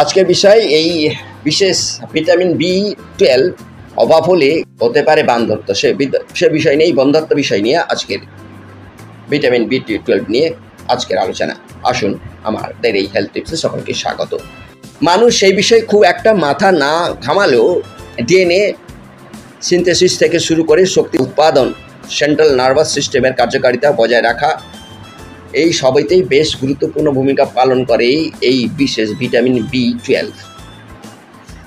আজকের বিষয় এই বিশেষ ভিটামিন B12 অভাব হলে হতে পারে বার্ধক্য। সে বিষয় নিয়ে, বন্ধ্যত্ব বিষয় নিয়ে আজকের ভিটামিন B12 নিয়ে আজকের আলোচনা। আসুন আমাদের এই হেলথ টিপসে সকলকে স্বাগত। মানুষ সেই বিষয়ে খুব একটা মাথা না ঘামালেও ডিএনএ সিনথেসিস থেকে শুরু করে শক্তি উৎপাদন, সেন্ট্রাল নার্ভাস সিস্টেমের কার্যকারিতা বজায় রাখা, এই সবইতেই বেশ গুরুত্বপূর্ণ ভূমিকা পালন করে এই বিশেষ ভিটামিন B12।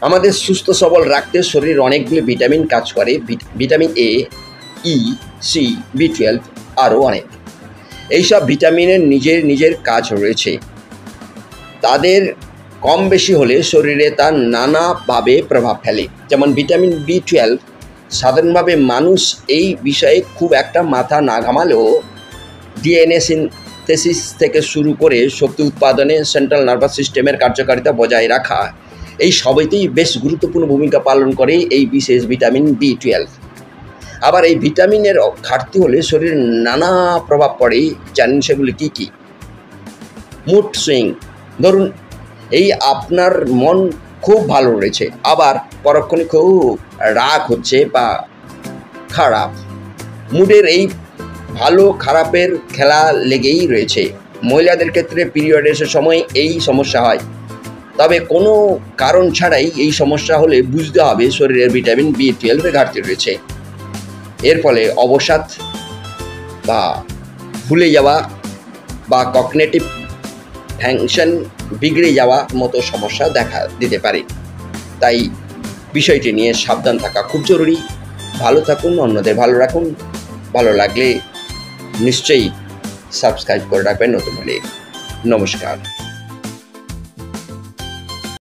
আমাদের সুস্থ সবল রাখতে শরীরের অনেকগুলি ভিটামিন কাজ করে। Vitamin A, E, C, B12 আরও অনেক। এইসব ভিটামিনের নিজের কাজ রয়েছে। তাদের কম বেশি হলে শরীরে তা নানাভাবে প্রভাব ফেলে। যেমন ভিটামিন B12 সাধারণভাবে মানুষ এই বিষয়ে খুব একটা মাথা না ঘামালেও ডিএনএ সিনথেসিস থেকে শুরু করে শক্তি উৎপাদনে, সেন্ট্রাল নার্ভাস সিস্টেমের কার্যকারিতা বজায় রাখা, এই সবইতেই বেশ গুরুত্বপূর্ণ ভূমিকা পালন করে এই বিশেষ ভিটামিন B12। আবার এই ভিটামিনের ঘাটতি হলে শরীরে নানা প্রভাব পড়ে। জানেন সেগুলি কী কী? Mood swing. ধরুন এই আপনার মন খুব ভালো রয়েছে, আবার পরক্ষণে খুব রাগ হচ্ছে বা খারাপ। মুডের এই ভালো খারাপের খেলা লেগেই রয়েছে। মহিলাদের ক্ষেত্রে পিরিয়ডের সময় এই সমস্যা হয়, তবে কোনো কারণ ছাড়াই এই সমস্যা হলে বুঝতে হবে শরীরের ভিটামিন B12 ঘাটতি রয়েছে। এর ফলে অবসাদ বা ভুলে যাওয়া বা কগনিটিভ ফাংশন বিগড়ে যাওয়া মতো সমস্যা দেখা দিতে পারে। তাই বিষয়টি নিয়ে সাবধান থাকা খুব জরুরি। ভালো থাকুন, অন্যদের ভালো রাখুন। ভালো লাগলে নিশ্চয়ই সাবস্ক্রাইব করে রাখবেন নতুন হলে। নমস্কার।